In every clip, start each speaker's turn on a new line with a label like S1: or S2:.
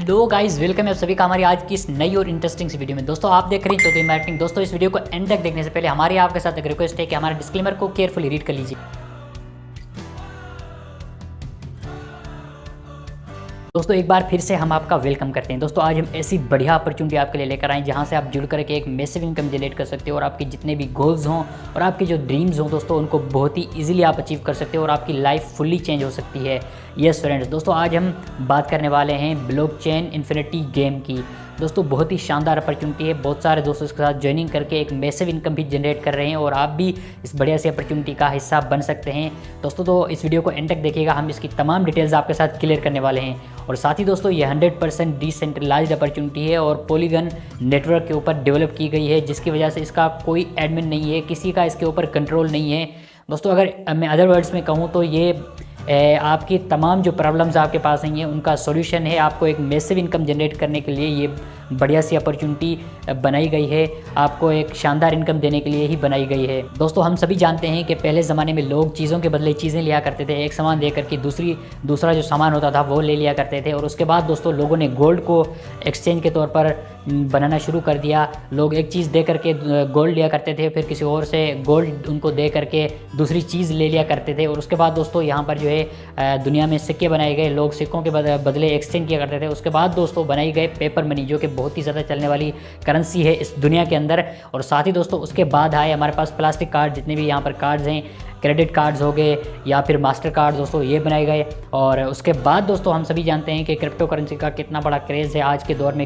S1: Hello guys, welcome है आप सभी का हमारी आज की इस नई और इंटरेस्टिंग सी वीडियो में। दोस्तों आप देख रहे हैं चौधरी मार्केटिंग। दोस्तों इस वीडियो को एंड तक देखने से पहले हमारी आपके साथ एक रिक्वेस्ट है कि हमारे डिस्क्लेमर को केयरफुली रीड कर लीजिए। दोस्तों एक बार फिर से हम आपका वेलकम करते हैं। दोस्तों आज हम ऐसी बढ़िया अपॉर्चुनिटी आपके लिए लेकर आए जहां से आप जुड़ करके एक मैसिव इनकम जनरेट कर सकते हो और आपके जितने भी गोल्स हों और आपके जो ड्रीम्स हों दोस्तों उनको बहुत ही इजीली आप अचीव कर सकते हो और आपकी लाइफ फुल्ली चेंज हो सकती है। यस फ्रेंड्स, दोस्तों आज हम बात करने वाले हैं ब्लॉकचेन इन्फिनिटी गेम की। दोस्तों बहुत ही शानदार अपॉर्चुनिटी है। बहुत सारे दोस्तों इसके साथ ज्वाइनिंग करके एक मैसिव इनकम भी जनरेट कर रहे हैं और आप भी इस बढ़िया सी अपॉर्चुनिटी का हिस्सा बन सकते हैं। दोस्तों तो इस वीडियो को एंड तक देखिएगा, हम इसकी तमाम डिटेल्स आपके साथ क्लियर करने वाले हैं। और साथ ही दोस्तों ये 100% डिसेंट्रलाइज्ड अपॉर्चुनिटी है और पॉलीगन नेटवर्क के ऊपर डेवलप की गई है, जिसकी वजह से इसका कोई एडमिन नहीं है, किसी का इसके ऊपर कंट्रोल नहीं है। दोस्तों अगर मैं अदर वर्ड्स में कहूँ तो ये आपकी तमाम जो प्रॉब्लम्स आपके पास हैं उनका सॉल्यूशन है। आपको एक मैसिव इनकम जनरेट करने के लिए ये बढ़िया सी अपॉर्चुनिटी बनाई गई है, आपको एक शानदार इनकम देने के लिए ही बनाई गई है। दोस्तों हम सभी जानते हैं कि पहले ज़माने में लोग चीज़ों के बदले चीज़ें लिया करते थे, एक सामान दे करके दूसरा जो सामान होता था वो ले लिया करते थे। और उसके बाद दोस्तों लोगों ने गोल्ड को एक्सचेंज के तौर पर बनाना शुरू कर दिया। लोग एक चीज़ दे करके गोल्ड लिया करते थे, फिर किसी और से गोल्ड उनको दे करके दूसरी चीज़ ले लिया करते थे। और उसके बाद दोस्तों यहाँ पर जो है दुनिया में सिक्के बनाए गए, लोग सिक्कों के बदले एक्सचेंज किया करते थे। उसके बाद दोस्तों बनाई गए पेपर मनी, जो कि बहुत ही ज़्यादा चलने वाली करेंसी है इस दुनिया के अंदर। और साथ ही दोस्तों उसके बाद आए हमारे पास प्लास्टिक कार्ड, जितने भी यहाँ पर कार्ड्स हैं, क्रेडिट कार्ड्स हो गए या फिर मास्टर कार्ड, दोस्तों ये बनाए गए। और उसके बाद दोस्तों हम सभी जानते हैं कि क्रिप्टो करेंसी का कितना बड़ा क्रेज़ है आज के दौर में।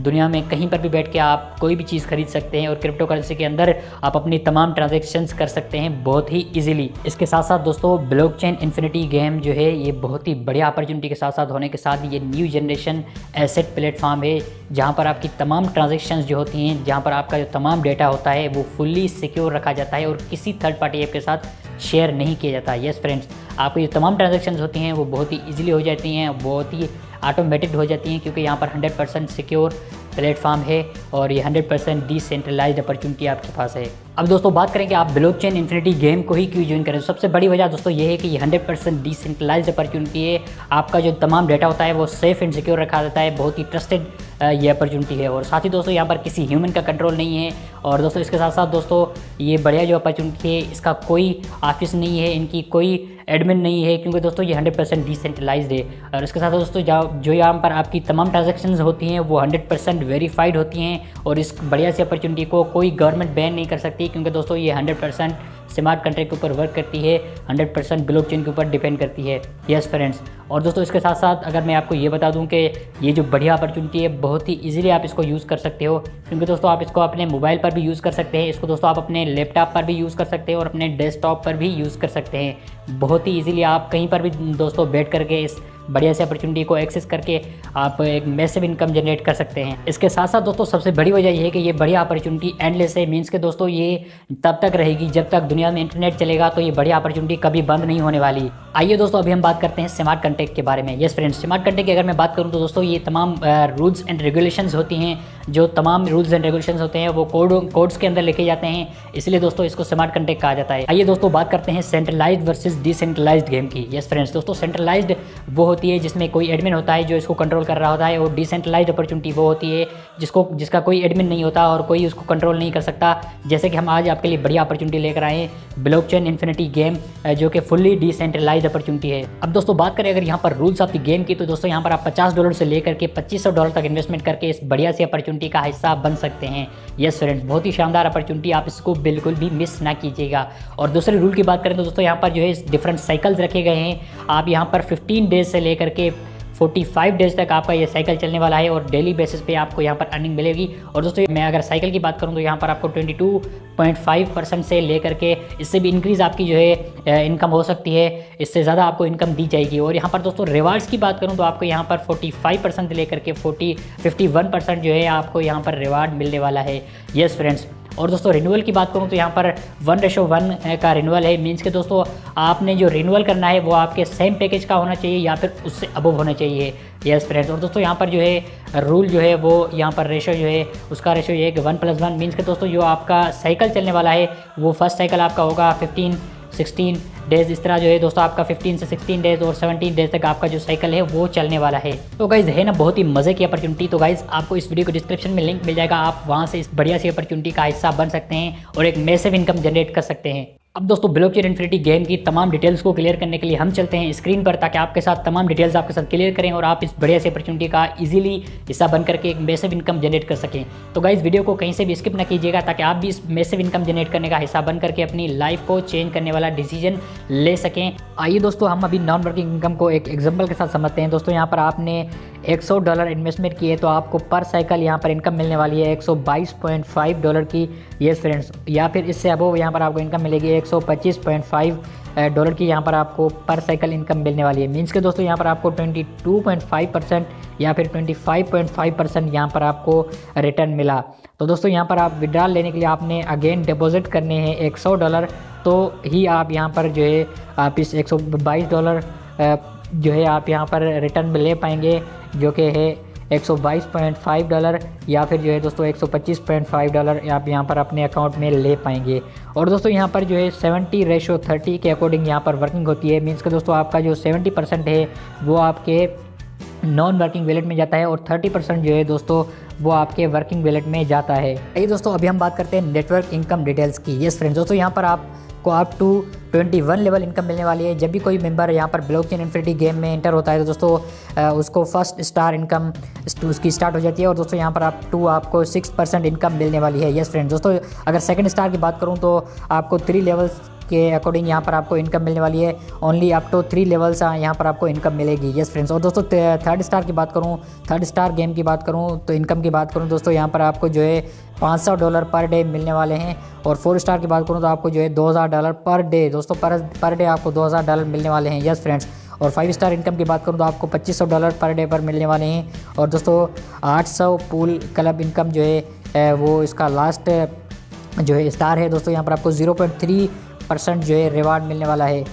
S1: दुनिया में कहीं पर भी बैठ के आप कोई भी चीज़ खरीद सकते हैं और क्रिप्टो करेंसी के अंदर आप अपनी तमाम ट्रांजैक्शंस कर सकते हैं बहुत ही इजीली। इसके साथ साथ दोस्तों ब्लॉकचेन इन्फिनिटी गेम जो है ये बहुत ही बढ़िया अपॉर्चुनिटी के साथ साथ होने के साथ ये न्यू जनरेशन एसेट प्लेटफॉर्म है, जहाँ पर आपकी तमाम ट्रांजैक्शंस जो होती हैं, जहाँ पर आपका जो तमाम डेटा होता है वो फुल्ली सिक्योर रखा जाता है और किसी थर्ड पार्टी ऐप के साथ शेयर नहीं किया जाता। यस फ्रेंड्स, आपकी जो तमाम ट्रांजैक्शंस होती हैं वो बहुत ही इजीली हो जाती हैं, बहुत ही ऑटोमेटेड हो जाती हैं, क्योंकि यहाँ पर 100% सिक्योर प्लेटफॉर्म है और ये 100% डिसेंट्रलाइज्ड अपॉर्चुनिटी आपके पास है। अब दोस्तों बात करें कि आप ब्लॉकचेन इन्फिनिटी गेम को ही क्यों ज्वाइन करें। सबसे बड़ी वजह दोस्तों ये है कि ये 100% डिसेंट्रलाइज्ड अपॉर्चुनिटी है। आपका जो तमाम डेटा होता है वो सेफ एंड सिक्योर रखा जाता है, बहुत ही ट्रस्टेड ये अपॉर्चुनिटी है। और साथ ही दोस्तों यहाँ पर किसी ह्यूमन का कंट्रोल नहीं है। और दोस्तों इसके साथ साथ दोस्तों ये बढ़िया जो अपॉर्चुनिटी है, इसका कोई ऑफिस नहीं है, इनकी कोई एडमिन नहीं है, क्योंकि दोस्तों ये 100% डिसेंट्रलाइज्ड है। और इसके साथ दोस्तों जो यहाँ पर आपकी तमाम ट्रांजैक्शंस होती हैं वो 100% वेरीफाइड होती हैं और इस बढ़िया सी अपॉर्चुनिटी को कोई गवर्नमेंट बैन नहीं कर सकती, क्योंकि दोस्तों ये 100% स्मार्ट कॉन्ट्रैक्ट के ऊपर वर्क करती है, 100% ब्लॉकचेन के ऊपर डिपेंड करती है। यस फ्रेंड्स, और दोस्तों इसके साथ साथ अगर मैं आपको ये बता दूं कि ये जो बढ़िया अपॉर्चुनिटी है बहुत ही इजीली आप इसको यूज़ कर सकते हो, क्योंकि दोस्तों आप इसको अपने मोबाइल पर भी यूज़ कर सकते हैं, इसको दोस्तों आप अपने लैपटॉप पर भी यूज़ कर सकते हैं और अपने डेस्कटॉप पर भी यूज़ कर सकते हैं। बहुत ही इजीली आप कहीं पर भी दोस्तों बैठ करके इस बढ़िया से अपॉर्चुनिटी को एक्सेस करके आप एक मैसिव इनकम जनरेट कर सकते हैं। इसके साथ साथ दोस्तों सबसे बड़ी वजह यह है कि ये बढ़िया अपॉर्चुनिटी एंडलेस है, मीन्स के दोस्तों ये तब तक रहेगी जब तक दुनिया में इंटरनेट चलेगा, तो ये बढ़िया अपॉर्चुनिटी कभी बंद नहीं होने वाली। आइए दोस्तों अभी हम बात करते हैं स्मार्ट कॉन्ट्रैक्ट के बारे में। यस फ्रेंड्स, स्मार्ट कॉन्ट्रैक्ट की अगर मैं बात करूँ तो दोस्तों ये तमाम रूल्स एंड रेगुलेशंस होती हैं, जो तमाम रूल्स एंड रेगुलेशंस होते हैं वो कोड्स के अंदर लिखे जाते हैं, इसलिए दोस्तों इसको स्मार्ट कॉन्ट्रैक्ट कहा जाता है। आइए दोस्तों बात करते हैं सेंट्रलाइज्ड वर्सेस डिसेंट्रलाइज्ड गेम की। यस फ्रेंड्स, दोस्तों सेंट्रलाइज्ड वो होती है जिसमें कोई एडमिन होता है जो इसको कंट्रोल कर रहा होता है, और डिसेंट्रलाइज्ड अपॉर्चुनिटी वो होती है जिसका कोई एडमिन नहीं होता और कोई उसको कंट्रोल नहीं कर सकता। जैसे कि हम आज आपके लिए बढ़िया अपॉर्चुनिटी लेकर आए हैं ब्लॉकचेन इन्फिनिटी गेम, जो कि फुल्ली डिसेंट्रलाइज्ड अपॉर्चुनिटी है। अब दोस्तों बात करें अगर यहाँ पर रूल्स ऑफ द गेम की, तो दोस्तों यहाँ पर आप $50 से लेकर के $2500 तक इन्वेस्टमेंट करके इस बढ़िया सी अपॉर्चुनिटी का हिस्सा बन सकते हैं। यस फ्रेंड्स, बहुत ही शानदार अपॉर्चुनिटी, आप इसको बिल्कुल भी मिस ना कीजिएगा। और दूसरे रूल की बात करें तो दोस्तों यहाँ पर जो है डिफरेंट साइकिल्स रखे गए हैं। आप यहाँ पर 15 डेज से लेकर के 45 डेज तक आपका ये साइकिल चलने वाला है और डेली बेसिस पे आपको यहाँ पर अर्निंग मिलेगी। और दोस्तों मैं अगर साइकिल की बात करूँ तो यहाँ पर आपको 22.5% से लेकर के इससे भी इंक्रीज़ आपकी जो है इनकम हो सकती है, इससे ज़्यादा आपको इनकम दी जाएगी। और यहाँ पर दोस्तों रिवार्ड्स की बात करूँ तो आपको यहाँ पर 45% लेकर के 51% जो है आपको यहाँ पर रिवार्ड मिलने वाला है। यस फ्रेंड्स, और दोस्तों रिन्यूअल की बात करूँ तो यहाँ पर 1:1 का रिन्यूअल है, मीन्स के दोस्तों आपने जो रिन्यूअल करना है वो आपके सेम पैकेज का होना चाहिए या फिर उससे अबव होना चाहिए। यस फ्रेंड्स, और दोस्तों यहाँ पर जो है रूल जो है वो यहाँ पर रेशो जो है उसका रेशो ये है कि 1+1, मीन्स के दोस्तों जो आपका साइकिल चलने वाला है वो फर्स्ट साइकिल आपका होगा 15 16 डेज़, इस तरह जो है दोस्तों आपका 15 से 16 डेज़ और 17 डेज़ तक आपका जो साइकिल है वो चलने वाला है। तो गाइज़ है ना बहुत ही मज़े की अपॉर्चुनिटी। तो गाइज़ आपको इस वीडियो को डिस्क्रिप्शन में लिंक मिल जाएगा, आप वहाँ से इस बढ़िया सी अपॉर्चुनिटी का हिस्सा बन सकते हैं और एक मैसिव इनकम जनरेट कर सकते हैं। अब दोस्तों ब्लॉकचेन इन्फिनिटी गेम की तमाम डिटेल्स को क्लियर करने के लिए हम चलते हैं स्क्रीन पर, ताकि आपके साथ तमाम डिटेल्स आपके साथ क्लियर करें और आप इस बढ़िया सी अपॉर्चुनिटी का इजीली हिस्सा बन करके एक मैसिव इनकम जनरेट कर सकें। तो गाइस वीडियो को कहीं से भी स्किप ना कीजिएगा, ताकि आप भी इस मैसिव इनकम जनरेट करने का हिस्सा बन करके अपनी लाइफ को चेंज करने वाला डिसीजन ले सकें। आइए दोस्तों हम अभी नॉन वर्किंग इनकम को एक एग्जाम्पल के साथ समझते हैं। दोस्तों यहाँ पर आपने $100 इन्वेस्टमेंट किए तो आपको पर साइकिल यहाँ पर इनकम मिलने वाली है $122.5 की। येस फ्रेंड्स, या फिर इससे अबव यहाँ पर आपको इनकम मिलेगी $125.5 की यहाँ पर आपको पर साइकिल इनकम मिलने वाली है। मीन्स के दोस्तों यहाँ पर आपको 22.5% या फिर 25.5% यहाँ पर आपको रिटर्न मिला। तो दोस्तों यहाँ पर आप विड्रॉल लेने के लिए आपने अगेन डिपॉजिट करने हैं $100, तो ही आप यहाँ पर जो है आप इस $122 जो है आप यहाँ पर रिटर्न में ले पाएंगे, जो कि है $122.5 या फिर जो है दोस्तों $125.5 आप यहाँ पर अपने अकाउंट में ले पाएंगे। और दोस्तों यहाँ पर जो है 70:30 के अकॉर्डिंग यहाँ पर वर्किंग होती है। मीन्स के दोस्तों आपका जो 70% है वो आपके नॉन वर्किंग वैलेट में जाता है और 30% जो है दोस्तों वो आपके वर्किंग वैलेट में जाता है। यही दोस्तों अभी हम बात करते हैं नेटवर्क इनकम डिटेल्स की। यस फ्रेंड्स, दोस्तों यहाँ पर आपको अप टू 21 लेवल इनकम मिलने वाली है। जब भी कोई मेंबर यहाँ पर ब्लॉकचेन इन्फिनिटी गेम में एंटर होता है तो दोस्तों उसको फर्स्ट स्टार इनकम उसकी स्टार्ट हो जाती है। और दोस्तों यहाँ पर आपको 6% इनकम मिलने वाली है। यस फ्रेंड्स, दोस्तों अगर सेकंड स्टार की बात करूँ तो आपको 3 लेवल्स के अकॉर्डिंग यहाँ पर आपको इनकम मिलने वाली है। ओनली अप टू 3 लेवल्स यहाँ पर आपको इनकम मिलेगी। यस फ्रेंड्स, और दोस्तों थर्ड स्टार की बात करूँ, थर्ड स्टार गेम की बात करूँ तो इनकम की बात करूँ दोस्तों यहाँ पर आपको जो है $500 पर डे मिलने वाले हैं। और 4 स्टार की बात करूँ तो आपको जो है $2000 पर डे, दोस्तों पर डे आपको $2000 मिलने वाले हैं। यस फ्रेंड्स, और 5 स्टार इनकम की बात करूँ तो आपको $2500 पर डे पर मिलने वाले हैं। और दोस्तों 800 पूल क्लब इनकम जो है वो इसका लास्ट जो है स्टार है। दोस्तों यहाँ पर आपको 0.3% जो है रिवार्ड मिलने वाला है।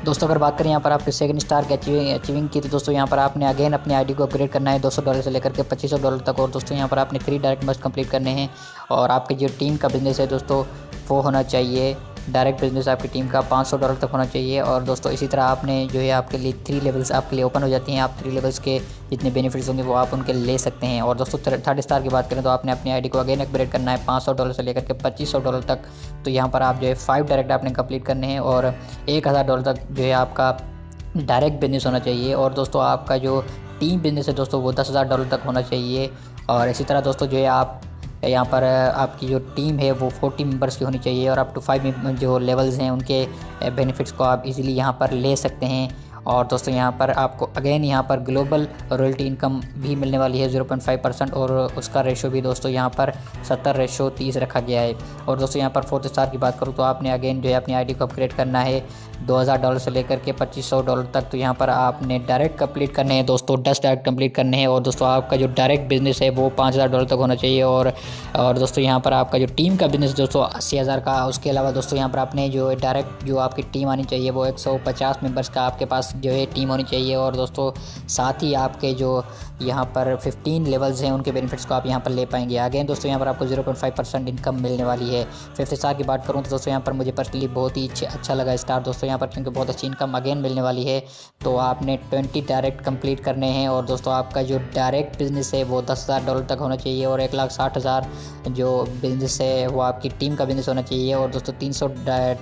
S1: दोस्तों अगर बात करें यहाँ पर आपके सेकंड स्टार के अचीविंग की, तो दोस्तों यहाँ पर आपने अगेन अपने आईडी को अपग्रेड करना है $200 से लेकर के $2500 तक। और दोस्तों यहाँ पर आपने 3 डायरेक्ट मस्ट कंप्लीट करने हैं। और आपके जो टीम का बिजनेस है दोस्तों वो होना चाहिए, डायरेक्ट बिजनेस आपकी टीम का $500 तक होना चाहिए। और दोस्तों इसी तरह आपने जो है आपके लिए 3 लेवल्स आपके लिए ओपन हो जाती हैं। आप 3 लेवल्स के जितने बेनिफिट्स होंगे वो आप उनके ले सकते हैं। और दोस्तों थर्ड स्टार की बात करें तो आपने अपनी आईडी को अगेन अपग्रेड करना है $500 से लेकर के $2500 तक। तो यहाँ पर आप जो है 5 डायरेक्ट आपने कंप्लीट करने हैं और $1000 तक जो है आपका डायरेक्ट बिजनेस होना चाहिए। और दोस्तों आपका जो टीम बिजनेस है दोस्तों वो $10,000 तक होना चाहिए। और इसी तरह दोस्तों जो है आप यहाँ पर आपकी जो टीम है वो 40 मेंबर्स की होनी चाहिए। और अप टू 5 जो लेवल्स हैं उनके बेनिफिट्स को आप इजीली यहाँ पर ले सकते हैं। और दोस्तों यहाँ पर आपको अगेन यहाँ पर ग्लोबल रॉयल्टी इनकम भी मिलने वाली है 0.5% और उसका रेशो भी दोस्तों यहाँ पर 70:30 रखा गया है। और दोस्तों यहाँ पर 4th स्टार की बात करूँ तो आपने अगेन जो है अपनी आईडी को अपग्रेड करना है $2000 से लेकर के $2500 तक। तो यहाँ पर आपने डायरेक्ट कंप्लीट करने हैं दोस्तों, 10 डायरेक्ट कंप्लीट करने हैं। और दोस्तों आपका जो डायरेक्ट बिजनेस है वो $5000 तक होना चाहिए। और दोस्तों यहाँ पर आपका जो टीम का बिजनेस दोस्तों 80,000 का। उसके अलावा दोस्तों यहाँ पर आपने जो डायरेक्ट जो आपकी टीम आनी चाहिए वो 150 मेंबर्स का आपके पास जो है टीम होनी चाहिए। और दोस्तों साथ ही आपके जो यहाँ पर 15 लेवल्स हैं उनके बेनिफिट्स को आप यहाँ पर ले पाएंगे। अगेन दोस्तों यहाँ पर आपको 0.5% इनकम मिलने वाली है। 5th स्टार की बात करूँ तो दोस्तों यहाँ पर मुझे पर्सनली बहुत ही अच्छा लगा स्टार दोस्तों यहाँ पर, क्योंकि बहुत अच्छी इनकम अगेन मिलने वाली है। तो आपने 20 डायरेक्ट कंप्लीट करने हैं। और दोस्तों आपका जो डायरेक्ट बिजनेस है वो $10,000 तक होना चाहिए। और 1,60,000 जो बिजनेस है वो आपकी टीम का बिजनेस होना चाहिए। और दोस्तों 300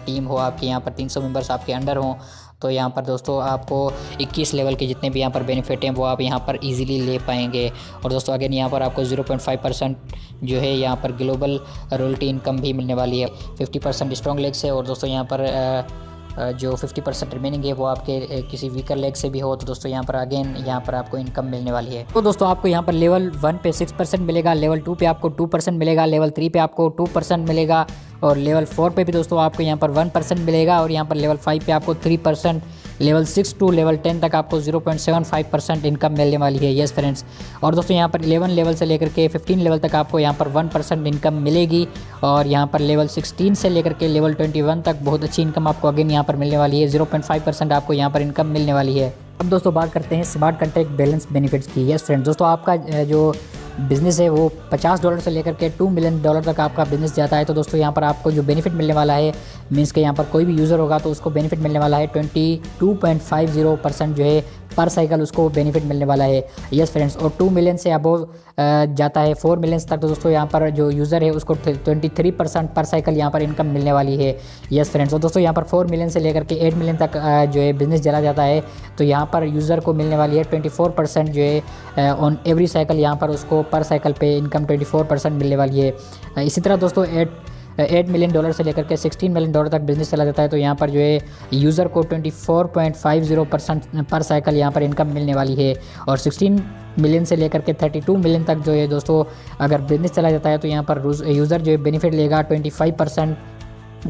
S1: टीम हो आपकी, यहाँ पर 300 मेंबर्स आपके अंडर हों। तो यहाँ पर दोस्तों आपको 21 लेवल के जितने भी यहाँ पर बेनिफिट हैं वो आप यहाँ पर इजीली ले पाएंगे। और दोस्तों अगेन यहाँ पर आपको 0.5% जो है यहाँ पर ग्लोबल रॉयल्टी इनकम भी मिलने वाली है। 50% स्ट्रॉन्ग लेग से। और दोस्तों यहाँ पर जो 50% रिमेनिंग है वो आपके किसी वीकर लेग से भी हो। तो दोस्तों यहाँ पर अगेन यहाँ पर आपको इनकम मिलने वाली है। तो दोस्तों आपको यहाँ पर लेवल 1 पे 6% मिलेगा, लेवल 2 पे आपको 2% मिलेगा, लेवल 3 पे आपको 2% मिलेगा, और लेवल 4 पे भी दोस्तों आपको यहाँ पर 1% मिलेगा, और यहाँ पर लेवल 5 पे आपको 3%, लेवल 6 टू लेवल 10 तक आपको 0.75% इनकम मिलने वाली है। यस फ्रेंड्स, और दोस्तों यहाँ पर 11 लेवल से लेकर के 15 लेवल तक आपको यहाँ पर 1% इनकम मिलेगी, और यहाँ पर लेवल 16 से लेकर के लेवल 21 तक बहुत अच्छी इनकम आपको अगेन यहाँ पर मिलने वाली है। 0.5% आपको यहाँ पर इनकम मिलने वाली है। अब दोस्तों बात करते हैं स्मार्ट कॉन्ट्रैक्ट बैलेंस बेनिफिट्स की। यस फ्रेंड्स, दोस्तों आपका जो बिज़नेस है वो $50 से लेकर के $2 मिलियन तक आपका बिज़नेस जाता है। तो दोस्तों यहाँ पर आपको जो बेनिफिट मिलने वाला है, मीन्स के यहाँ पर कोई भी यूज़र होगा तो उसको बेनिफिट मिलने वाला है 22.50% जो है पर साइकिल उसको बेनिफिट मिलने वाला है। यस फ्रेंड्स, और 2 मिलियन से अबव जाता है 4 मिलियन तक, तो दोस्तों यहाँ पर जो यूज़र है उसको 23% पर साइकिल यहाँ पर इनकम मिलने वाली है। यस फ्रेंड्स, और दोस्तों यहाँ पर 4 मिलियन से लेकर के 8 मिलियन तक जो है बिज़नेस चला जाता है, तो यहाँ पर यूज़र को मिलने वाली है 24% जो है ऑन एवरी साइकिल, यहाँ पर उसको पर साइकिल पे इनकम 24% मिलने वाली है। इसी तरह दोस्तों $8 मिलियन से लेकर के $16 मिलियन तक बिज़नेस चला जाता है, तो यहाँ पर जो है यूज़र को 24.50% पर साइकिल यहाँ पर इनकम मिलने वाली है। और 16 मिलियन से लेकर के 32 मिलियन तक जो है दोस्तों अगर बिज़नेस चला जाता है तो यहाँ पर यूज़र जो है बेनिफिट लेगा 25%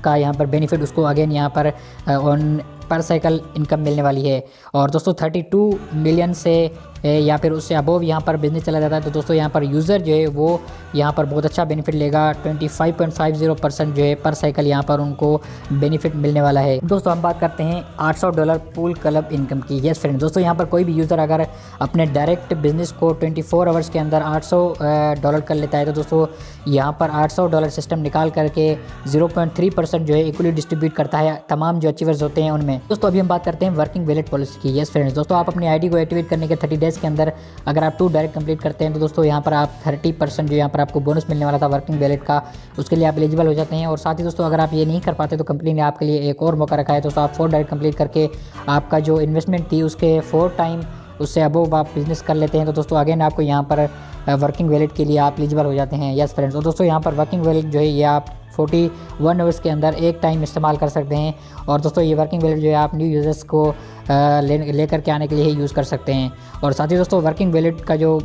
S1: का यहाँ पर बेनिफिट उसको अगेन यहाँ पर ऑन पर साइकिल इनकम मिलने वाली है। और दोस्तों 32 मिलियन से या फिर उससे अबोव यहाँ पर बिज़नेस चला जाता है, तो दोस्तों यहाँ पर यूज़र जो है वो यहाँ पर बहुत अच्छा बेनिफिट लेगा 25.50% जो है पर साइकिल यहाँ पर उनको बेनिफिट मिलने वाला है। दोस्तों हम बात करते हैं $800 पूल क्लब इनकम की। यस फ्रेंड, दोस्तों यहाँ पर कोई भी यूज़र अगर अपने डायरेक्ट बिजनेस को 24 आवर्स के अंदर $800 कर लेता है, तो दोस्तों यहाँ पर $800 सिस्टम निकाल करके 0.3% जो है इक्वली डिस्ट्रीब्यूट करता है तमाम जो अचीवर्स होते हैं उनमें। दोस्तों अभी हम बात करते हैं वर्किंग वैलेट पॉलिसी की। यस फ्रेंड्स, दोस्तों आप अपनी आईडी को एक्टिवेट करने के 30 डेज़ के अंदर अगर आप 2 डायरेक्ट कंप्लीट करते हैं, तो दोस्तों यहाँ पर आप 30% जो यहाँ पर आपको बोनस मिलने वाला था वर्किंग वैलेट का, उसके लिए आप एलिजिबल हो जाते हैं। और साथ ही दोस्तों अगर आप ये नहीं कर पाते तो कंपनी ने आपके लिए एक और मौका रखा है। दोस्तों आप 4 डायरेक्ट कंप्लीट करके आपका जो इन्वेस्टमेंट थी उसके 4 टाइम उससे अबव आप बिज़नेस कर लेते हैं, तो दोस्तों अगेन आपको यहाँ पर वर्किंग वैलेट के लिए आप एलिजिबल हो जाते हैं। यस फ्रेंड्स, और दोस्तों यहाँ पर वर्किंग वैलेट जो है ये आप 41 आवर्स के अंदर एक टाइम इस्तेमाल कर सकते हैं। और दोस्तों ये वर्किंग वैलेट जो है आप न्यू यूज़र्स को लेकर के आने के लिए ही यूज़ कर सकते हैं। और साथ ही दोस्तों वर्किंग वैलेट का जो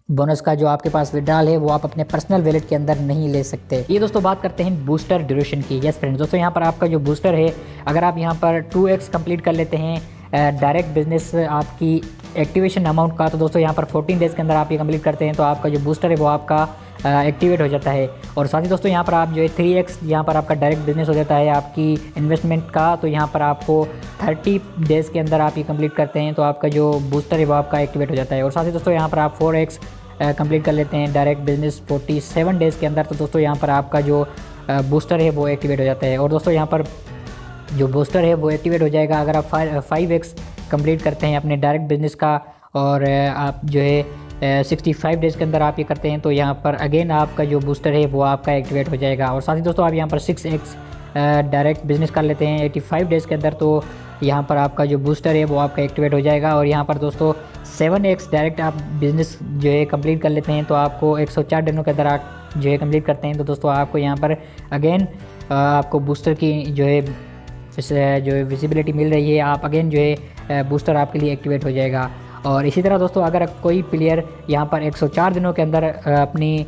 S1: बोनस का जो आपके पास विड्रॉल है वो आप अपने पर्सनल वैलेट के अंदर नहीं ले सकते। ये दोस्तों बात करते हैं बूस्टर ड्यूरेशन की। यस फ्रेंड्स, दोस्तों यहाँ पर आपका जो बूस्टर है अगर आप यहाँ पर 2x कंप्लीट कर लेते हैं डायरेक्ट बिजनेस आपकी एक्टिवेशन अमाउंट का, तो दोस्तों यहाँ पर 14 डेज़ के अंदर आप ये कंप्लीट करते हैं तो आपका जो बूस्टर है वो आपका एक्टिवेट हो जाता है। और साथ ही दोस्तों यहाँ पर आप जो है 3x यहाँ पर आपका डायरेक्ट बिजनेस हो जाता है आपकी इन्वेस्टमेंट का, तो यहाँ पर आपको 30 डेज़ के अंदर आप ये कंप्लीट करते हैं तो आपका जो बूस्टर है वो आपका एक्टिवेट हो जाता है। और साथ ही दोस्तों यहाँ पर आप 4x कंप्लीट कर लेते हैं डायरेक्ट बिजनेस 47 डेज़ के अंदर, तो दोस्तों यहाँ पर आपका जो बूस्टर है वो एक्टिवेट हो जाता है। और दोस्तों यहाँ पर जो बूस्टर है वो एक्टिवेट हो जाएगा अगर आप 5x कंप्लीट करते हैं अपने डायरेक्ट बिजनेस का, और आप जो है 65 डेज़ के अंदर आप ये करते हैं तो यहाँ पर अगेन आपका जो बूस्टर है वो आपका एक्टिवेट हो जाएगा। और साथ ही दोस्तों आप यहाँ पर 6x डायरेक्ट बिजनेस कर लेते हैं 85 डेज़ के अंदर, तो यहाँ पर आपका जो बूस्टर है वो आपका एक्टिवेट हो जाएगा। और यहाँ पर दोस्तों 7x डायरेक्ट आप बिज़नेस जो है कंप्लीट कर लेते हैं तो आपको 104 दिनों के अंदर आप जो है कंप्लीट करते हैं, तो दोस्तों आपको यहाँ पर अगेन आपको बूस्टर की जो है विजिबिलिटी मिल रही है, आप अगेन जो है बूस्टर आपके लिए एक्टिवेट हो जाएगा। और इसी तरह दोस्तों अगर कोई प्लेयर यहाँ पर 104 दिनों के अंदर अपनी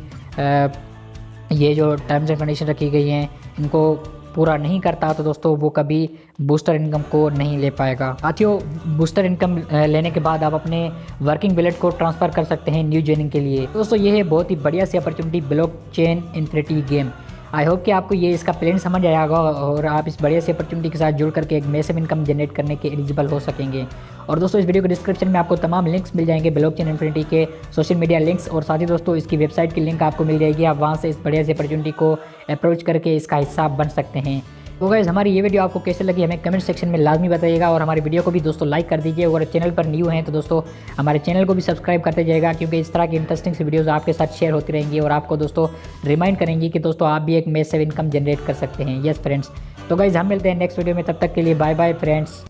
S1: ये जो टर्म्स एंड कंडीशन रखी गई हैं इनको पूरा नहीं करता, तो दोस्तों वो कभी बूस्टर इनकम को नहीं ले पाएगा। साथियों, बूस्टर इनकम लेने के बाद आप अपने वर्किंग वैलेट को ट्रांसफ़र कर सकते हैं न्यू जॉइनिंग के लिए। दोस्तों ये है बहुत ही बढ़िया सी opportunity blockchain infinity game. I hope कि आपको ये इसका प्लान समझ आया होगा और आप इस बढ़िया सी अपॉर्चुनिटी के साथ जुड़ करके एक मैसिव इनकम जनरेट करने के एलिजिबल हो सकेंगे। और दोस्तों इस वीडियो के डिस्क्रिप्शन में आपको तमाम लिंक्स मिल जाएंगे ब्लॉकचेन इन्फिनिटी के सोशल मीडिया लिंक्स, और साथ ही दोस्तों इसकी वेबसाइट की लिंक आपको मिल जाएगी। आप वहाँ से इस बढ़िया सी अपॉर्चुनिटी को अप्रोच करके इसका हिस्सा बन सकते हैं। तो गाइस हमारी ये वीडियो आपको कैसे लगी हमें कमेंट सेक्शन में लाजमी बताइएगा, और हमारी वीडियो को भी दोस्तों लाइक कर दीजिए। और चैनल पर न्यू हैं तो दोस्तों हमारे चैनल को भी सब्सक्राइब करते जाइएगा, क्योंकि इस तरह की इंटरेस्टिंग सी वीडियोस आपके साथ शेयर होती रहेंगी और आपको दोस्तों रिमाइंड करेंगी कि दोस्तों आप भी एक मैसिव इनकम जनरेट कर सकते हैं। यस फ्रेंड्स, तो गाइस हम मिलते हैं नेक्स्ट वीडियो में, तब तक के लिए बाय बाय फ्रेंड्स।